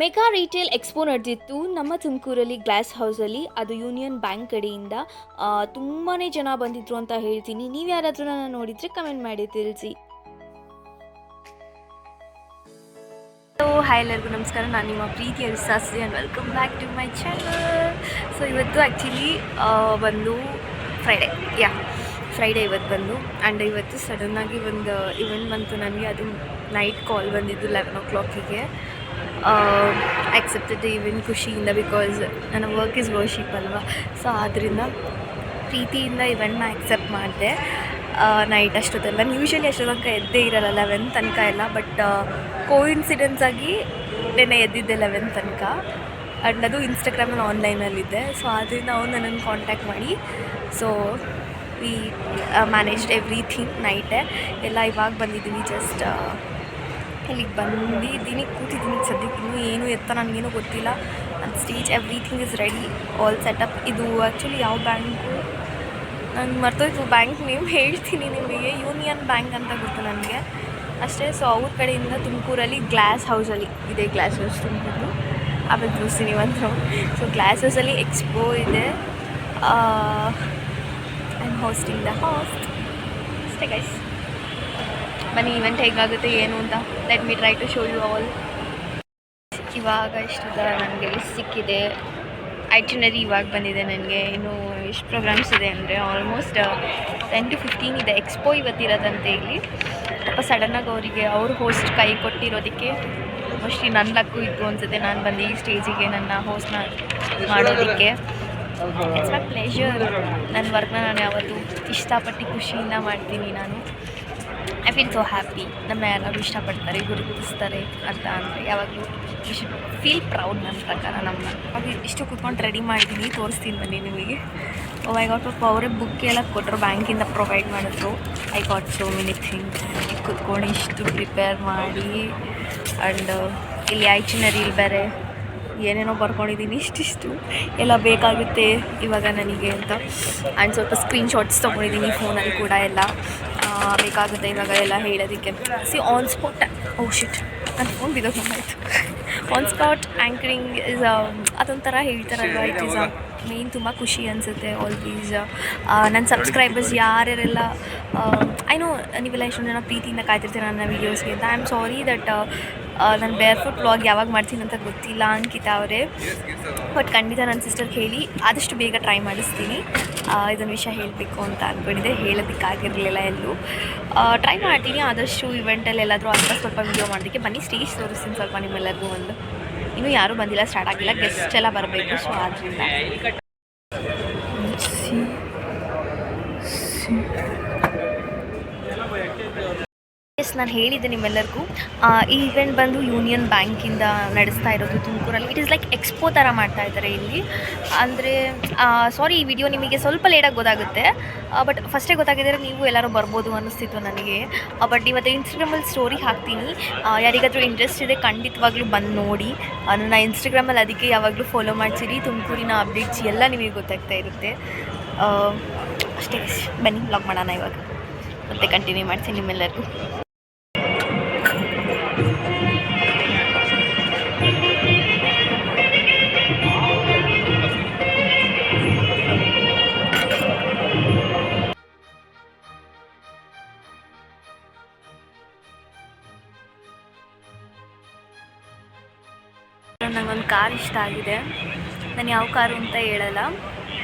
Mega retail expo ನಡೆದಿತ್ತು ನಮ್ಮ ತುಮಕೂರಲ್ಲಿ ಗ್ಲಾಸ್ ಹೌಸಲ್ಲಿ. ಅದು ಯೂನಿಯನ್ ಬ್ಯಾಂಕ್ ಕಡೆಯಿಂದ ತುಂಬಾ ಜನ ಬಂದಿದ್ರು ಅಂತ ಹೇಳ್ತೀನಿ. ನೀವು ಯಾರಾದರೂ ನನ್ನ ನೋಡಿದರೆ ಕಮೆಂಟ್ ಮಾಡಿ ತಿಳಿಸಿ. ಹಾಯ್ ಎಲ್ಲರಿಗೂ ನಮಸ್ಕಾರ, ನಾನು ನಿಮ್ಮ ಪ್ರೀತಿಯ Vishwasi and welcome back to my channel. So ಇವತ್ತು ಆ್ಯಕ್ಚುಲಿ ಬಂದು ಫ್ರೈಡೇ ಇವತ್ತು ಬಂದು. ಆ್ಯಂಡ್ ಇವತ್ತು ಸಡನ್ನಾಗಿ ಒಂದು ಇವೆಂಟ್ ಬಂತು ನನಗೆ. ಅದು ನೈಟ್ ಕಾಲ್ ಬಂದಿದ್ದು 11 o'clock. ಆಕ್ಸೆಪ್ಟೆಡ್ ಈವೆಂಟ್ ಖುಷಿಯಿಂದ, ಬಿಕಾಸ್ ನನ್ನ ವರ್ಕ್ ಇಸ್ ವರ್ಷಿಪ್ ಅಲ್ವಾ. ಸೊ ಆದ್ದರಿಂದ ಪ್ರೀತಿಯಿಂದ ಇವೆಂಟ್ನ ಆಕ್ಸೆಪ್ಟ್ ಮಾಡಿದೆ. ನೈಟ್ ಅಷ್ಟೊತ್ತೆಲ್ಲ ಯೂಶ್ವಲಿ ಅಷ್ಟೋ ತನಕ ಎದ್ದೇ ಇರಲ್ಲ 11 ತನಕ ಎಲ್ಲ, ಬಟ್ ಕೋಇನ್ಸಿಡೆನ್ಸ್ ಆಗಿ ನೆನ್ನೆ ಎದ್ದಿದ್ದೆ 11 ತನಕ. ಆ್ಯಂಡ್ ಅದು ಇನ್ಸ್ಟಾಗ್ರಾಮಲ್ಲಿ ಆನ್ಲೈನಲ್ಲಿದ್ದೆ. ಸೊ ಆದ್ದರಿಂದ ಅವ್ರು ನನ್ನನ್ನು ಕಾಂಟ್ಯಾಕ್ಟ್ ಮಾಡಿ ಸೊ ವಿ ಮ್ಯಾನೇಜ್ಡ್ ಎವ್ರಿಥಿಂಗ್. ನೈಟೇ ಎಲ್ಲ ಇವಾಗ ಬಂದಿದ್ದೀವಿ, ಜಸ್ಟ್ ಇಲ್ಲಿಗೆ ಬಂದಿದ್ದೀನಿ, ಕೂತಿದ್ದೀನಿ ಸದ್ಯಕ್ಕೆ. ಇನ್ನೂ ಏನು ಎತ್ತ ನನಗೇನೂ ಗೊತ್ತಿಲ್ಲ. ನನ್ನ stage everything is ready, all setup. ಇದು ಆ್ಯಕ್ಚುಲಿ ಯಾವ ಬ್ಯಾಂಕು ನಂಗೆ ಮರ್ತೋಯ್ತು, ಬ್ಯಾಂಕ್ ನೇಮ್ ಹೇಳ್ತೀನಿ ನಿಮಗೆ. ಯೂನಿಯನ್ ಬ್ಯಾಂಕ್ ಅಂತ ಗೊತ್ತು ನನಗೆ ಅಷ್ಟೇ. ಸೊ ಅವ್ರ ಕಡೆಯಿಂದ ತುಮಕೂರಲ್ಲಿ ಗ್ಲಾಸ್ ಹೌಸಲ್ಲಿ ಇದೆ. ಗ್ಲಾಸ್ ಹೌಸ್ ತುಮಕೂರು, ಆಮೇಲೆ ತೋರಿಸ್ತೀನಿ ಒಂದು. ಸೊ ಗ್ಲಾಸ್ ಹೌಸಲ್ಲಿ ಎಕ್ಸ್ಪೋ ಇದೆ. I am hosting the host ಅಷ್ಟೇ ಗೈಸ್. ಬನ್ನಿ ಇವೆಂಟ್ ಹೇಗಾಗುತ್ತೆ ಏನು ಅಂತ let me try to show you all. ಇವಾಗ ಇಷ್ಟುದ ನನಗೆ ಸಿಕ್ಕಿದೆ ಐಟಿನರಿ. ಇವಾಗ ಬಂದಿದೆ ನನಗೆ. ಇನ್ನು ಎಷ್ಟು ಪ್ರೋಗ್ರಾಮ್ಸ್ ಇದೆ ಅಂದರೆ ಆಲ್ಮೋಸ್ಟ್ 10 to 15 ಇದೆ. ಎಕ್ಸ್ಪೋ ಇವತ್ತಿರೋದಂತೆ ಇಲ್ಲಿ. ಸ್ವಲ್ಪ ಸಡನ್ನಾಗಿ ಅವರಿಗೆ ಅವ್ರ ಹೋಸ್ಟ್ ಕೈ ಕೊಟ್ಟಿರೋದಕ್ಕೆ ಮೋಸ್ಟ್ಲಿ ನನ್ನ ಲಕ್ಕು ಇತ್ತು ಅನಿಸುತ್ತೆ. ನಾನು ಬಂದು ಈ ಸ್ಟೇಜಿಗೆ ನನ್ನ ಹೋಸ್ಟ್ನ ಮಾಡೋದಕ್ಕೆ. It's my pleasure. ನನ್ನ ವರ್ಕ್ನ ನಾನು ಯಾವತ್ತೂ ಇಷ್ಟಪಟ್ಟು ಖುಷಿಯಿಂದ ಮಾಡ್ತೀನಿ. ನಾನು ಐ ಫೀಲ್ ಸೋ ಹ್ಯಾಪಿ. ನಮ್ಮ ಯಾರಾದರೂ ಇಷ್ಟಪಡ್ತಾರೆ, ಗುರುತಿಸ್ತಾರೆ ಅಂತ ಅಂದರೆ ಯಾವಾಗಲೂ ಯು ಶುಡ್ ಫೀಲ್ ಪ್ರೌಡ್. ನನ್ನ ಪ್ರಕಾರ ನಮ್ಮನ್ನ ಅದು ಇಷ್ಟು ಕೂತ್ಕೊಂಡು ರೆಡಿ ಮಾಡಿದ್ದೀನಿ, ತೋರಿಸ್ತೀನಿ ಬನ್ನಿ ನಿಮಗೆ. ಐ ಗಾಟ್ ಅವರೇ ಬುಕ್ ಎಲ್ಲ ಕೊಟ್ಟರು, ಬ್ಯಾಂಕಿಂದ ಪ್ರೊವೈಡ್ ಮಾಡಿದ್ರು. I got so many things. ಕೂತ್ಕೊಂಡು ಇಷ್ಟು ಪ್ರಿಪೇರ್ ಮಾಡಿ. ಆ್ಯಂಡ್ ಇಲ್ಲಿ ಐಟಿನರಿಲಿ ಬೇರೆ ಏನೇನೋ ಬರ್ಕೊಂಡಿದ್ದೀನಿ, ಇಷ್ಟಿಷ್ಟು ಎಲ್ಲ ಬೇಕಾಗುತ್ತೆ ಇವಾಗ ನನಗೆ ಅಂತ. ಆ್ಯಂಡ್ ಸ್ವಲ್ಪ ಸ್ಕ್ರೀನ್ಶಾಟ್ಸ್ ತೊಗೊಂಡಿದ್ದೀನಿ ಫೋನಲ್ಲಿ ಕೂಡ. ಎಲ್ಲ ಬೇಕಾಗುತ್ತೆ ಇವಾಗ ಎಲ್ಲ ಹೇಳೋದಕ್ಕೆ. ಆನ್ ಸ್ಪಾಟ್ ಶಿಟ್ ನನ್ನ ಫೋನ್ ಬಿದ್ದೋಗ್ತಾಯಿತ್ತು. ಆನ್ ಸ್ಪಾಟ್ ಆ್ಯಂಕರಿಂಗ್ ಇಸ್ ಅದೊಂಥರ ಹೇಳ್ತಾರಲ್ವ, ಇಟ್ ಈಸ್ ಮೇನ್. ತುಂಬ ಖುಷಿ ಅನಿಸುತ್ತೆ ಆಲ್ವೇಸ್. ನನ್ನ ಸಬ್ಸ್ಕ್ರೈಬರ್ಸ್ ಯಾರ್ಯಾರೆಲ್ಲ ಐ ನೋ ನೀವೆಲ್ಲ ಎಷ್ಟೊಂದು ಜನ ಪ್ರೀತಿಯಿಂದ ಕಾಯ್ತಿರ್ತೀರ ನನ್ನ ವೀಡಿಯೋಸ್ಗೆ ಅಂತ. ಐ ಆಮ್ ಸಾರಿ ದಟ್ ನಾನು ಬೇರ್ ಫುಟ್ ವ್ಲಾಗ್ ಯಾವಾಗ ಮಾಡ್ತೀನಿ ಅಂತ ಗೊತ್ತಿಲ್ಲ ಅಂಕಿತ ಅವರೇ. ಬಟ್ ಖಂಡಿತ ನನ್ನ ಸಿಸ್ಟರ್ಗೆ ಹೇಳಿ ಆದಷ್ಟು ಬೇಗ ಟ್ರೈ ಮಾಡಿಸ್ತೀನಿ. ಇದೊಂದು ವಿಷಯ ಹೇಳಬೇಕು ಅಂತ ಅಂದ್ಕೊಂಡಿದ್ದೆ, ಹೇಳೋದಕ್ಕಾಗಿರಲಿಲ್ಲ ಎಲ್ಲೂ. ಟ್ರೈ ಮಾಡ್ತೀನಿ ಆದಷ್ಟು ಇವೆಂಟಲ್ಲಿ ಎಲ್ಲಾದರೂ ಅಂತ ಸ್ವಲ್ಪ ವೀಡಿಯೋ ಮಾಡೋದಕ್ಕೆ. ಬನ್ನಿ ಸ್ಟೇಜ್ ತೋರಿಸ್ತೀನಿ ಸ್ವಲ್ಪ ನಿಮ್ಮೆಲ್ಲರಿಗೂ. ಒಂದು ಇನ್ನೂ ಯಾರೂ ಬಂದಿಲ್ಲ, ಸ್ಟಾರ್ಟ್ ಆಗಿಲ್ಲ, ಗೆಸ್ಟ್ ಎಲ್ಲ ಬರಬೇಕು. ಸೊ ಆದ್ದರಿಂದ ನಾನು ಹೇಳಿದ್ದೆ ನಿಮ್ಮೆಲ್ಲರಿಗೂ. ಈ ಇವೆಂಟ್ ಬಂದು ಯೂನಿಯನ್ ಬ್ಯಾಂಕಿಂದ ನಡೆಸ್ತಾ ಇರೋದು ತುಮಕೂರಲ್ಲಿ. ಇಟ್ ಈಸ್ ಲೈಕ್ ಎಕ್ಸ್ಪೋ ಥರ ಮಾಡ್ತಾ ಇದ್ದಾರೆ ಇಲ್ಲಿ. ಅಂದರೆ ಸಾರಿ, ಈ ವಿಡಿಯೋ ನಿಮಗೆ ಸ್ವಲ್ಪ ಲೇಟಾಗಿ ಗೊತ್ತಾಗುತ್ತೆ, ಬಟ್ ಫಸ್ಟೇ ಗೊತ್ತಾಗಿದ್ದರೆ ನೀವು ಎಲ್ಲರೂ ಬರ್ಬೋದು ಅನ್ನಿಸ್ತಿತ್ತು ನನಗೆ. ಬಟ್ ಇವತ್ತು ಇನ್ಸ್ಟಾಗ್ರಾಮಲ್ಲಿ ಸ್ಟೋರಿ ಹಾಕ್ತೀನಿ. ಯಾರಿಗಾದರೂ ಇಂಟ್ರೆಸ್ಟ್ ಇದೆ ಖಂಡಿತವಾಗ್ಲೂ ಬಂದು ನೋಡಿ ನನ್ನ ಇನ್ಸ್ಟಾಗ್ರಾಮಲ್ಲಿ. ಅದಕ್ಕೆ ಯಾವಾಗಲೂ ಫಾಲೋ ಮಾಡ್ಸಿರಿ. ತುಮಕೂರಿನ ಅಪ್ಡೇಟ್ಸ್ ಎಲ್ಲ ನಿಮಗೆ ಗೊತ್ತಾಗ್ತಾ ಇರುತ್ತೆ ಅಷ್ಟೇ. ಬನ್ನಿ ವ್ಲಾಗ್ ಮಾಡೋಣ ಇವಾಗ, ಮತ್ತೆ ಕಂಟಿನ್ಯೂ ಮಾಡ್ತೀನಿ ನಿಮ್ಮೆಲ್ಲರಿಗೂ. ನನಗೊಂದು ಕಾರ್ ಇಷ್ಟ ಆಗಿದೆ. ನಾನು ಯಾವ ಕಾರು ಅಂತ ಹೇಳಲ್ಲ,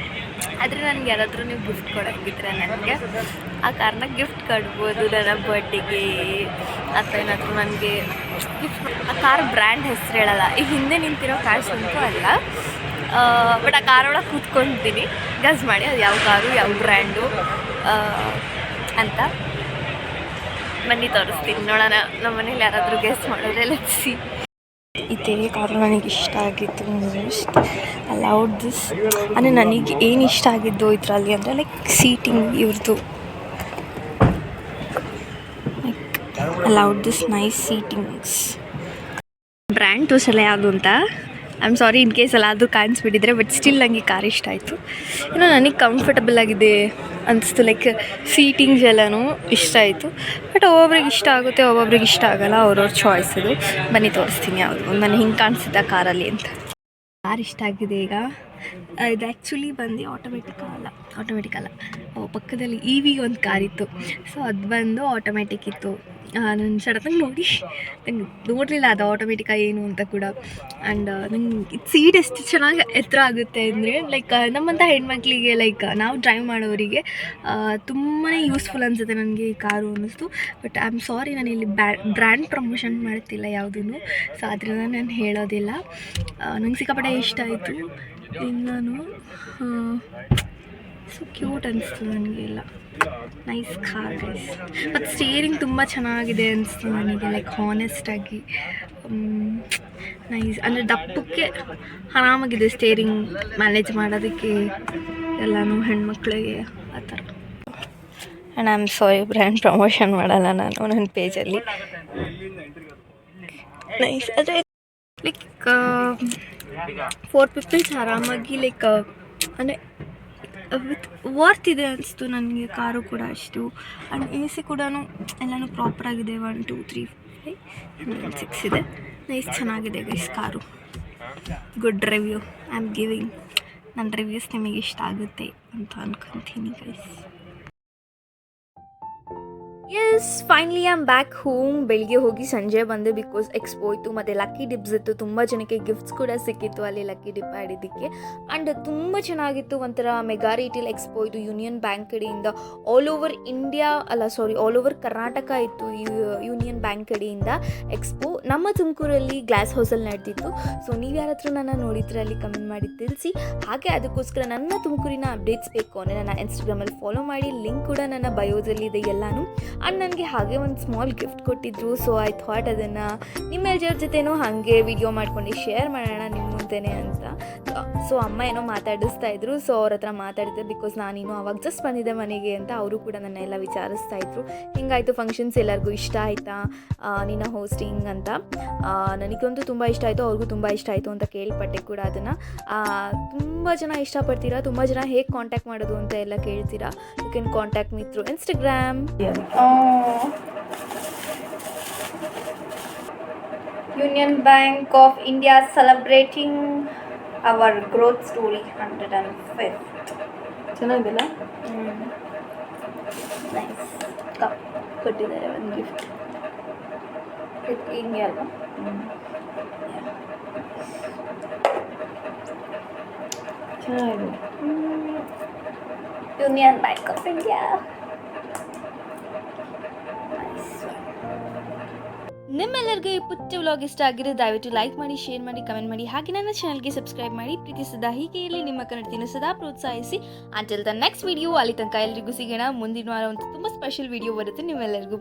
ಆದರೆ ನನಗೆ ಯಾರಾದರೂ ನೀವು ಗಿಫ್ಟ್ ಕೊಡೋಂಗಿದ್ರೆ ನನಗೆ ಆ ಕಾರ್ನ ಗಿಫ್ಟ್ ಕೊಡ್ಬೋದು ನನ್ನ ಬರ್ಡೇಗೆ ಅಥವಾ ಏನಾದರೂ ನನಗೆ ಗಿಫ್ಟ್. ಆ ಕಾರ್ ಬ್ರ್ಯಾಂಡ್ ಹೆಸರು ಹೇಳಲ್ಲ, ಈಗ ಹಿಂದೆ ನಿಂತಿರೋ ಕಾರ್ಸ್ ಅಂತೂ ಅಲ್ಲ, ಬಟ್ ಆ ಕಾರ್ ಒಳಗೆ ಕೂತ್ಕೊಳ್ತೀನಿ. ಗಸ್ ಮಾಡಿ ಅದು ಯಾವ ಕಾರು, ಯಾವ ಬ್ರ್ಯಾಂಡು ಅಂತ. ಬನ್ನಿ ತೋರಿಸ್ತೀನಿ, ನೋಡೋಣ ನಮ್ಮ ಮನೇಲಿ ಯಾರಾದರೂ ಗೆಸ್ ಮಾಡಿದ್ರೆ ಲೆಟ್ಸಿ. ಇದೇ ಕಾರು ನನಗೆ ಇಷ್ಟ ಆಗಿತ್ತು ಮೋಸ್ಟ್. ಅಲೌಡ್ ದಿಸ್ ಅಂದರೆ ನನಗೆ ಏನು ಇಷ್ಟ ಆಗಿದ್ದು ಇದರಲ್ಲಿ ಅಂದರೆ ಲೈಕ್ ಸೀಟಿಂಗ್ ಇವ್ರದ್ದು. Like allowed this nice seatings. Brand ತೋರಿಸಲ್ಲ ಯಾವುದು ಅಂತ. I am sorry in case ಅದು ಕಾಣಿಸ್ಬಿಟ್ಟಿದ್ರೆ, ಬಟ್ ಸ್ಟಿಲ್ ನನಗೆ ಕಾರ್ ಇಷ್ಟ ಆಯಿತು. ಏನೋ ನನಗೆ ಕಂಫರ್ಟಬಲ್ ಆಗಿದೆ ಅನಿಸ್ತು, ಲೈಕ್ ಸೀಟಿಂಗ್ಸ್ ಎಲ್ಲನೂ ಇಷ್ಟ ಆಯಿತು. ಬಟ್ ಒಬ್ಬೊಬ್ರಿಗೆ ಇಷ್ಟ ಆಗುತ್ತೆ, ಒಬ್ಬೊಬ್ರಿಗೆ ಇಷ್ಟ ಆಗಲ್ಲ, ಅವ್ರವ್ರ ಚಾಯ್ಸ್ ಇದು. ಬನ್ನಿ ತೋರಿಸ್ತೀನಿ ಯಾವುದು ನನಗೆ ಹಿಂಗೆ ಕಾಣಿಸುತ್ತೆ ಕಾರಲ್ಲಿ ಅಂತ. ಕಾರ್ ಇಷ್ಟ ಆಗಿದೆ ಈಗ. ಇದು ಆ್ಯಕ್ಚುಲಿ ಬಂದು ಆಟೋಮೆಟಿಕ್ ಅಲ್ಲ, ಪಕ್ಕದಲ್ಲಿ ಇ ವಿ ಒಂದು ಕಾರ್ ಇತ್ತು. ಸೊ ಅದು ಬಂದು ಆಟೋಮೆಟಿಕ್ ಇತ್ತು. ನಾನು ಸಡನ್ನಾಗಿ ನಂಗೆ ನೋಡಲಿಲ್ಲ ಅದು ಆಟೋಮೆಟಿಕಾ ಏನು ಅಂತ ಕೂಡ. ಆ್ಯಂಡ್ ನಂಗೆ ಇದು ಸೀಟ್ ಎಷ್ಟು ಚೆನ್ನಾಗಿ ಎತ್ತರ ಆಗುತ್ತೆ ಅಂದರೆ, ಲೈಕ್ ನಮ್ಮಂಥ ಹೆಣ್ಮಕ್ಳಿಗೆ, ಲೈಕ್ ನಾವು ಡ್ರೈವ್ ಮಾಡೋರಿಗೆ ತುಂಬಾ ಯೂಸ್ಫುಲ್ ಅನಿಸುತ್ತೆ ನನಗೆ ಈ ಕಾರು ಅನ್ನಿಸ್ತು. ಬಟ್ ಐ ಆಮ್ ಸಾರಿ, ನಾನು ಇಲ್ಲಿ ಬ್ರ್ಯಾಂಡ್ ಪ್ರಮೋಷನ್ ಮಾಡ್ತಿಲ್ಲ ಯಾವುದೂ. ಸೊ ಅದರಿಂದ ನಾನು ಹೇಳೋದಿಲ್ಲ. ನಂಗೆ ಸಿಕ್ಕಾಪಟ್ಟೆ ಇಷ್ಟ ಆಯಿತು. ಇನ್ನೂ ಸೊ ಕ್ಯೂಟ್ ಅನಿಸ್ತು ನನಗೆಲ್ಲ. Nice car guys. ಮತ್ತು ಸ್ಟೇರಿಂಗ್ ತುಂಬ ಚೆನ್ನಾಗಿದೆ ಅನಿಸ್ತು ನನಗೆ, ಲೈಕ್ ಹಾನೆಸ್ಟಾಗಿ. ನೈಸ್ ಅಂದರೆ ದಪ್ಪಕ್ಕೆ ಆರಾಮಾಗಿದೆ ಸ್ಟೇರಿಂಗ್ ಮ್ಯಾನೇಜ್ ಮಾಡೋದಕ್ಕೆ ಎಲ್ಲನೂ ಹೆಣ್ಮಕ್ಳಿಗೆ ಆ ಥರ. And I am sorry, brand promotion ಮಾಡಲ್ಲ ನಾನು ನನ್ನ ಪೇಜಲ್ಲಿ. ನೈಸ್. ಅದೇ ಲೈಕ್ 4 ಪೀಪಲ್ಸ್ ಆರಾಮಾಗಿ, ಲೈಕ್ ಅಂದರೆ ವಿತ್ ವರ್ತ್ ಇದೆ ಅನಿಸ್ತು ನನಗೆ. ಕಾರು ಕೂಡ ಅಷ್ಟು. ಆ್ಯಂಡ್ ಎ ಸಿ ಕೂಡ ಎಲ್ಲನೂ ಪ್ರಾಪರಾಗಿದೆ. 1 2 3 4 5 6 ಇದೆ. ನೈಸ್, ಚೆನ್ನಾಗಿದೆ guys car. Good review I am giving. ನನ್ನ ರಿವ್ಯೂಸ್ ನಿಮಗೆ ಇಷ್ಟ ಆಗುತ್ತೆ ಅಂತ ಅನ್ಕೊತೀನಿ guys. Yes, finally I am back home. ಬೆಳಿಗ್ಗೆ ಹೋಗಿ ಸಂಜೆ ಬಂದೆ, ಬಿಕಾಸ್ ಎಕ್ಸ್ಪೋ ಇತ್ತು ಮತ್ತು ಲಕ್ಕಿ ಡಿಪ್ಸ್ ಇತ್ತು. ತುಂಬ ಜನಕ್ಕೆ ಗಿಫ್ಟ್ಸ್ ಕೂಡ ಸಿಕ್ಕಿತ್ತು ಅಲ್ಲಿ ಲಕ್ಕಿ ಡಿಪ್ ಆಡಿದ್ದಕ್ಕೆ. ಆ್ಯಂಡ್ ತುಂಬ ಚೆನ್ನಾಗಿತ್ತು. ಒಂಥರ ಮೆಗಾ ರಿಟೇಲ್ ಎಕ್ಸ್ಪೋ ಇದು. ಯೂನಿಯನ್ ಬ್ಯಾಂಕ್ ಕಡೆಯಿಂದ ಆಲ್ ಓವರ್ ಕರ್ನಾಟಕ ಇತ್ತು ಯೂನಿಯನ್ ಬ್ಯಾಂಕ್ ಕಡೆಯಿಂದ ಎಕ್ಸ್ಪೋ. ನಮ್ಮ ತುಮಕೂರಲ್ಲಿ ಗ್ಲಾಸ್ ಹೌಸಲ್ಲಿ ನಡೆದಿತ್ತು. ಸೊ ನೀವು ಯಾರ ಹತ್ರ ನನ್ನ ನೋಡಿದ್ರೆ ಅಲ್ಲಿ ಕಮೆಂಟ್ ಮಾಡಿ ತಿಳಿಸಿ. ಹಾಗೆ ಅದಕ್ಕೋಸ್ಕರ ನನ್ನ ತುಮಕೂರಿನ ಅಪ್ಡೇಟ್ಸ್ ಬೇಕು ಅಂದರೆ ನನ್ನ ಇನ್ಸ್ಟಾಗ್ರಾಮಲ್ಲಿ ಫಾಲೋ ಮಾಡಿ. ಲಿಂಕ್ ಕೂಡ ನನ್ನ ಬಯೋದಲ್ಲಿದೆ ಎಲ್ಲನೂ. ಆ್ಯಂಡ್ ನನಗೆ ಹಾಗೆ ಒಂದು ಸ್ಮಾಲ್ ಗಿಫ್ಟ್ ಕೊಟ್ಟಿದ್ದರು. ಸೊ ಐ ಥಾಟ್ ಅದನ್ನು ನಿಮ್ಮೆಲ್ಲರ ಜೊತೆನೂ ಹಾಗೆ ವಿಡಿಯೋ ಮಾಡ್ಕೊಂಡು ಶೇರ್ ಮಾಡೋಣ ನಿಮ್ಮ ಮುಂದೆನೇ ಅಂತ. ಸೊ ಅಮ್ಮ ಏನೋ ಮಾತಾಡಿಸ್ತಾ ಇದ್ರು. ಸೊ ಅವ್ರ ಹತ್ರ ಮಾತಾಡಿದೆ, ಬಿಕಾಸ್ ನಾನಿನ್ನೂ ಅವಾಗ ಜಸ್ಟ್ ಬಂದಿದ್ದೆ ಮನೆಗೆ ಅಂತ. ಅವರು ಕೂಡ ನನ್ನ ಎಲ್ಲ ವಿಚಾರಿಸ್ತಾ ಇದ್ರು, ಹಿಂಗಾಯಿತು ಫಂಕ್ಷನ್ಸ್, ಎಲ್ಲರಿಗೂ ಇಷ್ಟ ಆಯಿತಾ ನಿನ್ನ ಹೋಸ್ಟಿಂಗ್ ಅಂತ. ನನಗಂತೂ ತುಂಬ ಇಷ್ಟ ಆಯಿತು, ಅವ್ರಿಗೂ ತುಂಬ ಇಷ್ಟ ಆಯಿತು ಅಂತ ಕೇಳ್ಪಟ್ಟೆ ಕೂಡ ಅದನ್ನು. ತುಂಬ ಜನ ಇಷ್ಟಪಡ್ತೀರಾ, ತುಂಬ ಜನ ಹೇಗೆ ಕಾಂಟ್ಯಾಕ್ಟ್ ಮಾಡೋದು ಅಂತ ಎಲ್ಲ ಕೇಳ್ತೀರಾ. You can contact me through Instagram. Union Bank of India celebrating our growth story 105. ಚೆನ್ನಾಗಿಲ್ಲ? ನೈಸ್. ಕಪ್ ಕೊಟ್ಟಿದ್ದಾರೆ, ಒಂದು ಗಿಫ್ಟ್. ಹಿಂಗೆ ಅಲ್ವಾ? ಚೆನ್ನಾಗಿದೆ. Union Bank of India. ನಿಮ್ಮೆಲ್ಲರಿಗೂ ಈ ಪುಟ್ಟ ವ್ಲಾಗ್ ಇಷ್ಟ ಆಗಿರೋ ದಯವಿಟ್ಟು ಲೈಕ್ ಮಾಡಿ, ಶೇರ್ ಮಾಡಿ, ಕಮೆಂಟ್ ಮಾಡಿ. ಹಾಗೆ ನನ್ನ ಚಾನಲ್ಗೆ ಸಬ್ಸ್ಕ್ರೈಬ್ ಮಾಡಿ. ಪ್ರೀತಿಸಿದ ಹೀಗೆ ಇಲ್ಲಿ ನಿಮ್ಮ ಕನ್ನಡತಿನ ಸದಾ ಪ್ರೋತ್ಸಾಹಿಸಿ. Until the next video. ಅಲ್ಲಿ ತನಕ ಎಲ್ಲರಿಗೂ ಸಿಗೋಣ. ಮುಂದಿನ ವಾರ ಒಂದು ತುಂಬ ಸ್ಪೆಷಲ್ ವಿಡಿಯೋ ಬರುತ್ತೆ ನಿಮ್ಮೆಲ್ಲರಿಗೂ.